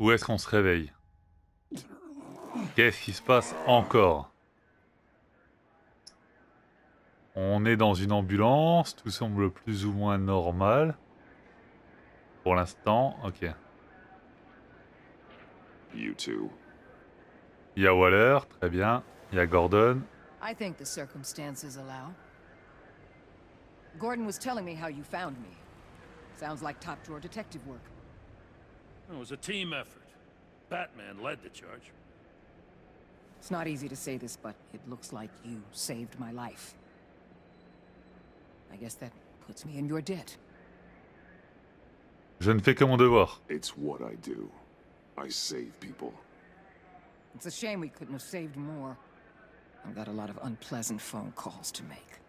Où est-ce qu'on se réveille? Qu'est-ce qui se passe encore? On est dans une ambulance, tout semble plus ou moins normal. Pour l'instant, ok. You two. Il y a Waller, très bien. Il y a Gordon. I think the circumstances allow. Gordon was telling me how you found me. Sounds like top-drawer detective work. It was a team effort. Batman led the charge. It's not easy to say this, but it looks like you saved my life. I guess that puts me in your debt. Je ne fais que mon devoir. It's what I do. I save people. It's a shame we couldn't have saved more. I've got a lot of unpleasant phone calls to make.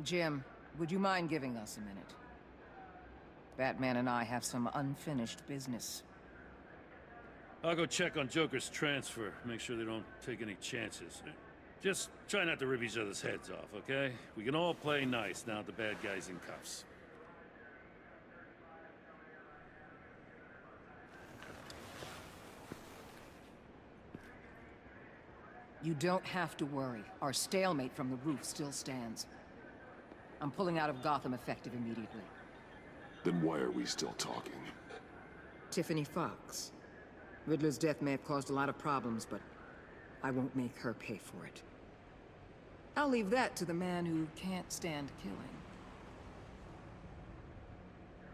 Jim, would you mind giving us a minute? Batman and I have some unfinished business. I'll go check on Joker's transfer, make sure they don't take any chances. Just try not to rip each other's heads off, okay? We can all play nice now that the bad guy's in cuffs. You don't have to worry. Our stalemate from the roof still stands. I'm pulling out of Gotham effective immediately. Then why are we still talking? Tiffany Fox. Riddler's death may have caused a lot of problems, but I won't make her pay for it. I'll leave that to the man who can't stand killing.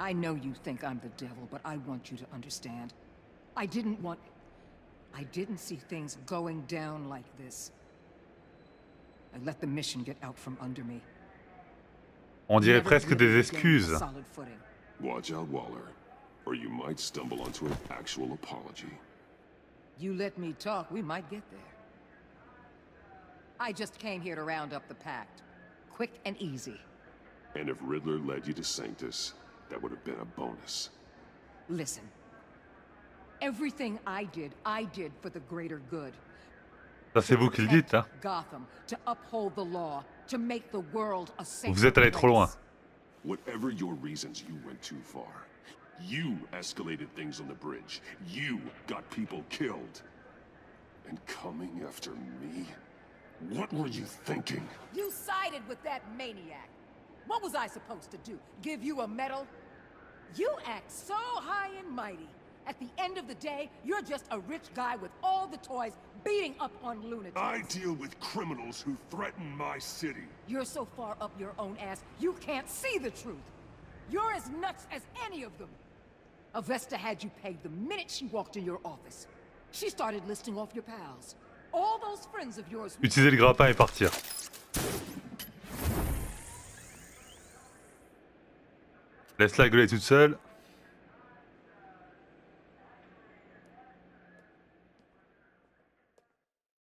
I know you think I'm the devil, but I want you to understand. I didn't see things going down like this. I let the mission get out from under me. On dirait Never presque des really gained excuses. solid footing. Watch out, Waller, or you might stumble onto an actual apology. You let me talk, we might get there. I just came here to round up the pact. Quick and easy. And if Riddler led you to Sanctus, that would have been a bonus. Listen. Everything I did for the greater good. Ça c'est vous qui le dites, hein. Gotham, to uphold the law, to make the world a safer Vous êtes allé trop loin. place. Whatever your reasons, you went too far. You escalated things on the bridge. You got people killed. And coming after me? What were you thinking? You sided with that maniac. What was I supposed to do? Give you a medal? You act so high and mighty. At the end of the day, you're just a rich guy with all the toys beating up on lunatics. I deal with criminals who threaten my city. You're so far up your own ass, you can't see the truth. You're as nuts as any of them. Avesta had you pegged the minute she walked in your office. She started listing off your pals. All those friends of yours. Utiliser le grappin et partir. Laisse-la gueuler toute seule.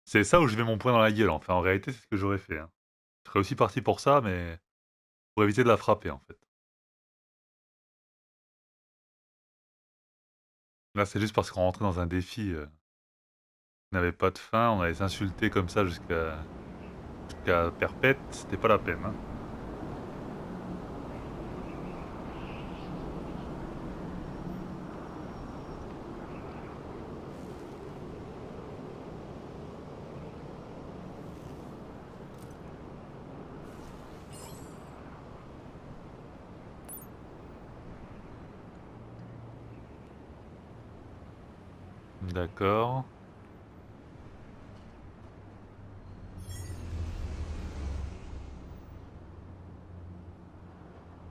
C'est ça où je mets mon poing dans la gueule. Enfin, en réalité, c'est ce que j'aurais fait. Hein. Je serais aussi parti pour ça, mais pour éviter de la frapper, en fait. Là, c'est juste parce qu'on rentrait dans un défi qui n'avait pas de fin. On allait s'insulter comme ça jusqu'à perpète. C'était pas la peine. Hein. D'accord.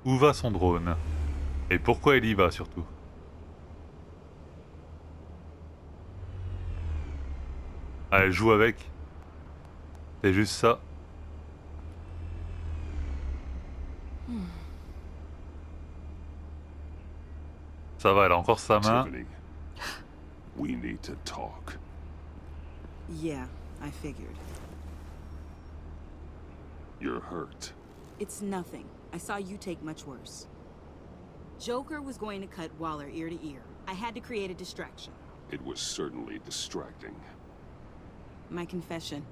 Où va son drone? Et pourquoi il y va surtout? Ah, elle joue avec. C'est juste ça. Ça va, elle a encore sa main. Tiffany, we need to talk. Yeah, I figured. You're hurt. It's nothing. I saw you take much worse. Joker was going to cut Waller ear to ear. I had to create a distraction. It was certainly distracting. My confession.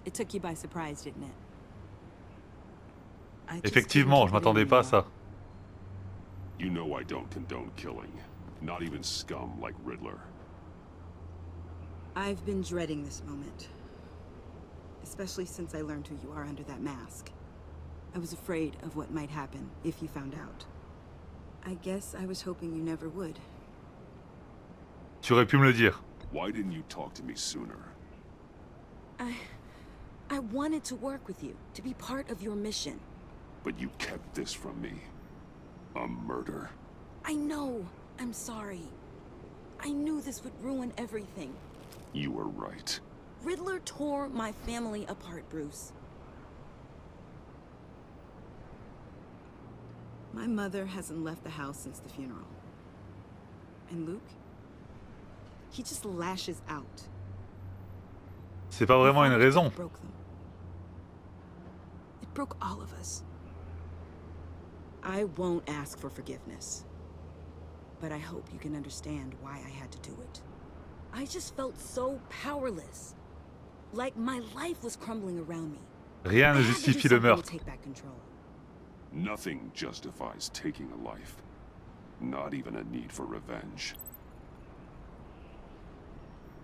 It took you by surprise, didn't it? I just Effectivement, couldn't je keep it m'attendais in pas à anymore. ça. You know I don't condone killing. Not even scum like Riddler. I've been dreading this moment. Especially since I learned who you are under that mask. I was afraid of what might happen if you found out. I guess I was hoping you never would. Tu aurais pu me le dire. Why didn't you talk to me sooner? I wanted to work with you, to be part of your mission. But you kept this from me. A murder. I know. I'm sorry. I knew this would ruin everything. You were right. Riddler tore my family apart, Bruce. My mother hasn't left the house since the funeral. And Luke? He just lashes out. C'est pas vraiment une raison. It broke them. It broke all of us. I won't ask for forgiveness. But I hope you can understand why I had to do it. I just felt so powerless. Like my life was crumbling around me. Rien ne justifie le meurtre. Take back control. Nothing justifies taking a life. Not even a need for revenge.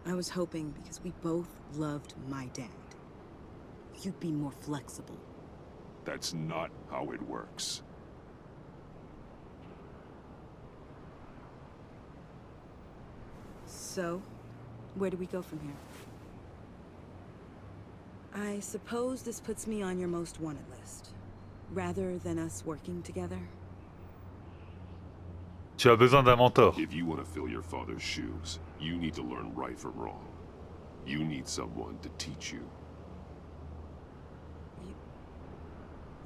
I was hoping because we both loved my dad. You'd be more flexible. That's not how it works. So, where do we go from here? I suppose this puts me on your most wanted list. Rather than us working together. Tu as besoin d'un mentor. If you want to fill your father's shoes, you need to learn right from wrong. You need someone to teach you.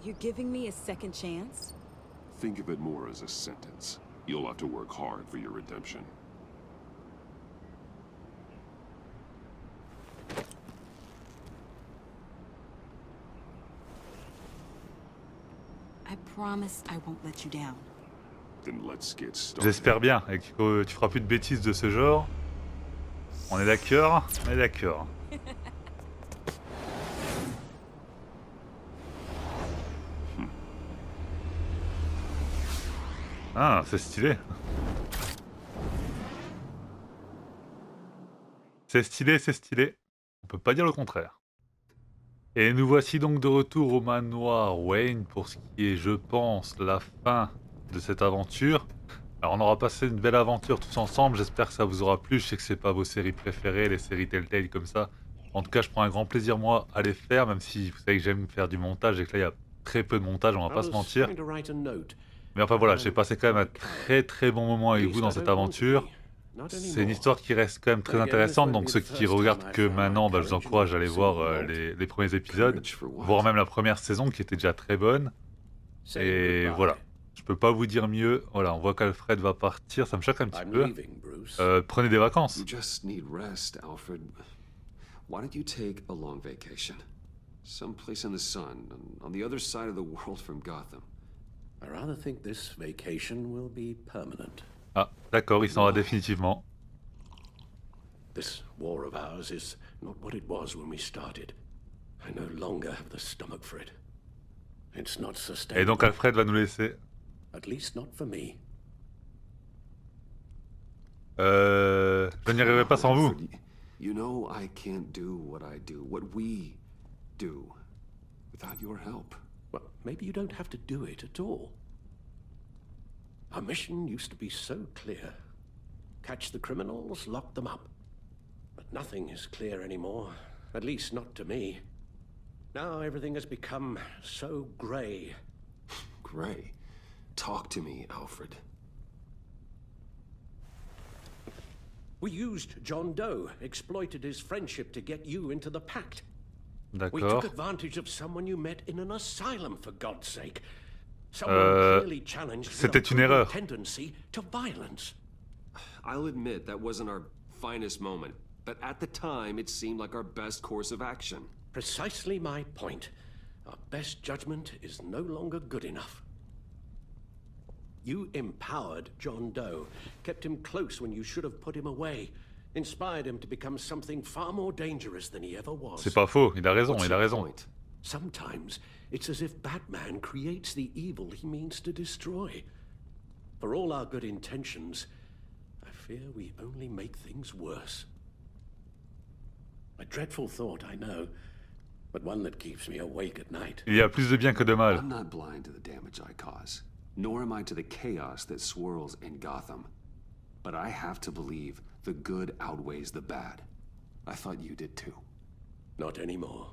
You're giving me a second chance? Think of it more as a sentence. You'll have to work hard for your redemption. I promise I won't let you down. Then let's get started. J'espère bien, et que tu feras plus de bêtises de ce genre. On est d'accord? On est d'accord. Ah, c'est stylé. C'est stylé, c'est stylé. On peut pas dire le contraire. Et nous voici donc de retour au manoir Wayne pour ce qui est, je pense, la fin de cette aventure. Alors on aura passé une belle aventure tous ensemble, j'espère que ça vous aura plu. Je sais que c'est pas vos séries préférées, les séries Telltale comme ça. En tout cas, je prends un grand plaisir moi à les faire, même si vous savez que j'aime faire du montage et que là il y a très peu de montage, on va pas se mentir. Mais enfin voilà, j'ai passé quand même un très bon moment avec vous dans cette aventure. C'est une histoire qui reste quand même très intéressante, donc ceux qui regardent que maintenant, bah, je vous encourage à aller voir les premiers épisodes, voire même la première saison qui était déjà très bonne. Et voilà, je peux pas vous dire mieux. Voilà, on voit qu'Alfred va partir, ça me choque un petit peu. Prenez des vacances. You just need rest, Alfred. Why don't you take a long vacation? Someplace in the sun, on the other side of the world from Gotham. I rather think this vacation will be permanent. Ah, d'accord, il s'en va définitivement. This war of ours is not what it was when we started. I no longer have the stomach for it. It's not Et sustainable. donc Alfred va nous laisser. At least not for me. Je n'y arriverai pas sans vous. Alfred, you know I can't do what I do, what we do, without your help. Well, maybe you don't have to do it at all. Our mission used to be so clear. Catch the criminals, lock them up. But nothing is clear anymore, at least not to me. Now everything has become so grey. Gray, talk to me, Alfred. We used John Doe, exploited his friendship to get you into the pact. We took D'accord. advantage of someone you met in an asylum, for God's sake. Someone clearly challenged your c'était une erreur. tendency to violence. I'll admit that wasn't our finest moment, but at the time it seemed like our best course of action. Precisely my point. Our best judgment is no longer good enough. You empowered John Doe, kept him close when you should have put him away, inspired him to become something far more dangerous than he ever was. C'est pas faux, il a raison, What's il a your raison. point? Sometimes it's as if Batman creates the evil he means to destroy. For all our good intentions, I fear we only make things worse. A dreadful thought, I know, but one that keeps me awake at night. Il y a plus de bien que de mal. I'm not blind to the damage I cause, nor am I to the chaos that swirls in Gotham. But I have to believe the good outweighs the bad. I thought you did too. Not anymore.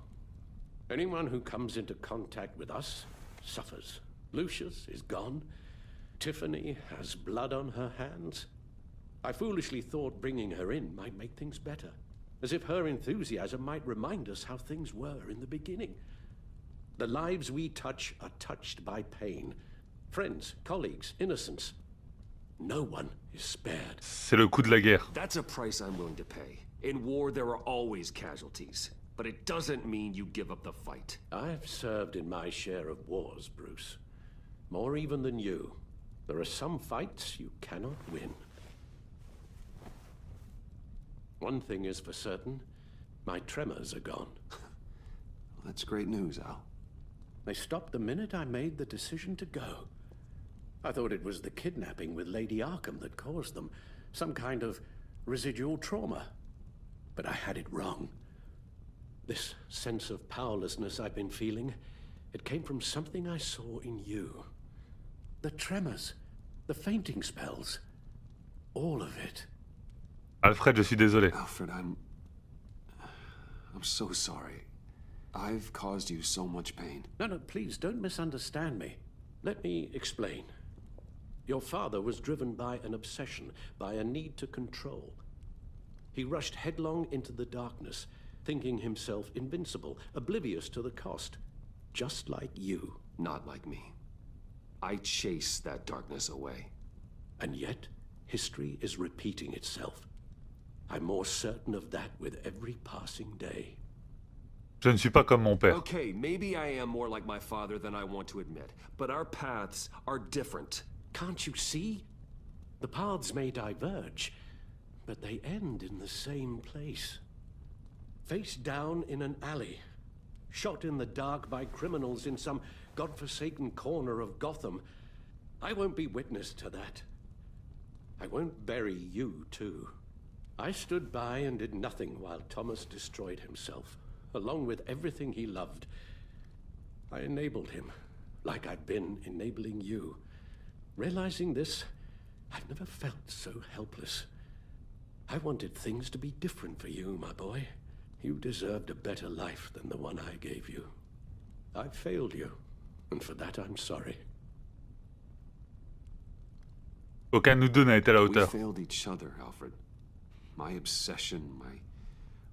Anyone who comes into contact with us suffers. Lucius is gone. Tiffany has blood on her hands. I foolishly thought bringing her in might make things better, as if her enthusiasm might remind us how things were in the beginning. The lives we touch are touched by pain. Friends, colleagues, innocents. No one is spared. C'est le coût de la guerre. That's a price I'm willing to pay. In war, there are always casualties. But it doesn't mean you give up the fight. I've served in my share of wars, Bruce. More even than you. There are some fights you cannot win. One thing is for certain. My tremors are gone. Well, that's great news, Al. They stopped the minute I made the decision to go. I thought it was the kidnapping with Lady Arkham that caused them. Some kind of residual trauma. But I had it wrong. This sense of powerlessness I've been feeling, it came from something I saw in you. The tremors, the fainting spells, all of it. Alfred, je suis désolé. Alfred, I'm so sorry. I've caused you so much pain. No, please don't misunderstand me. Let me explain. Your father was driven by an obsession, by a need to control. He rushed headlong into the darkness, thinking himself invincible, oblivious to the cost. Just like you. Not like me. I chased that darkness away. And yet, history is repeating itself. I'm more certain of that with every passing day. Je ne suis pas comme mon père. Okay, maybe I am more like my father than I want to admit, but our paths are different. Can't you see? The paths may diverge, but they end in the same place. Face down in an alley, shot in the dark by criminals in some godforsaken corner of Gotham. I won't be witness to that. I won't bury you, too. I stood by and did nothing while Thomas destroyed himself, along with everything he loved. I enabled him, like I'd been enabling you. Realizing this, I've never felt so helpless. I wanted things to be different for you, my boy. You deserved a better life than the one I gave you. I failed you, and for that I'm sorry. Aucun de nous deux n'a été à la We hauteur. failed each other, Alfred. My obsession, my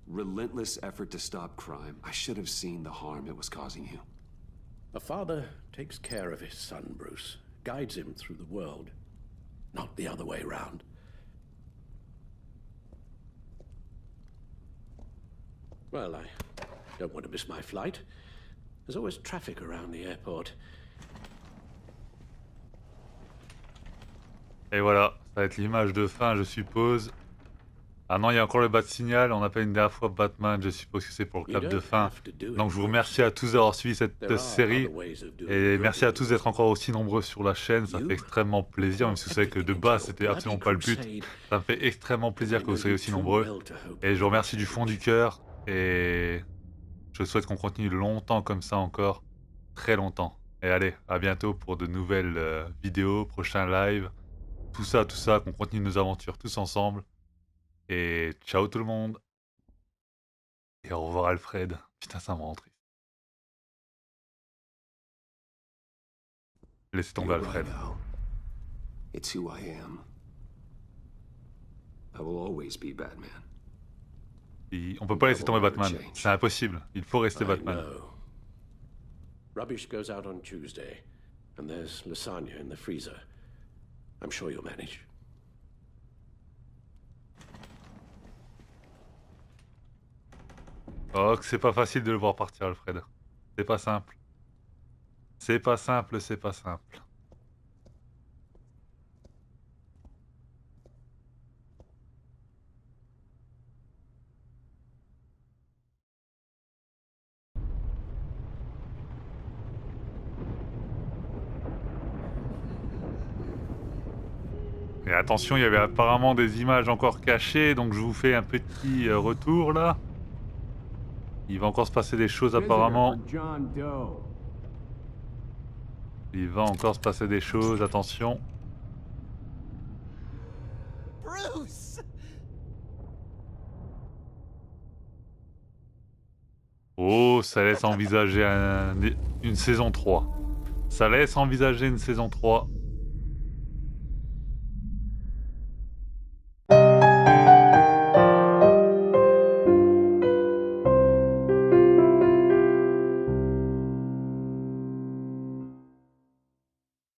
relentless effort to stop crime. I should have seen the harm it was causing you. A father takes care of his son, Bruce, guides him through the world, not the other way around. Well, I don't want to miss my flight. There's always traffic around the airport. Et voilà, ça va être l'image de fin, je suppose. Ah non, il y a encore le bat de signal, on appelle une dernière fois Batman, je suppose que c'est pour le clap de fin. Donc je vous remercie à tous d'avoir suivi cette série, et merci à tous d'être encore aussi nombreux sur la chaîne, ça fait extrêmement plaisir, même si vous savez que de base c'était absolument pas le but. Ça me fait extrêmement plaisir que vous soyez aussi nombreux, et je vous remercie du fond du cœur, et je souhaite qu'on continue longtemps comme ça encore, très longtemps. Et allez, à bientôt pour de nouvelles vidéos, prochains lives, tout ça, qu'on continue nos aventures tous ensemble. Et ciao tout le monde. Et au revoir Alfred. Putain, ça me rend triste. Laissez tomber You're Alfred. right, Al. It's who I am. I will always be Batman. On peut pas laisser tomber Batman. C'est impossible. Il faut rester Batman. Rubbish goes out on Tuesday, and there's lasagna in the freezer. I'm sure you'll manage. Oh, que c'est pas facile de le voir partir, Alfred. C'est pas simple. C'est pas simple, c'est pas simple. Et attention, il y avait apparemment des images encore cachées, donc je vous fais un petit retour là. Il va encore se passer des choses apparemment. Il va encore se passer des choses, attention. Bruce! Oh, ça laisse envisager une saison 3. Ça laisse envisager une saison 3.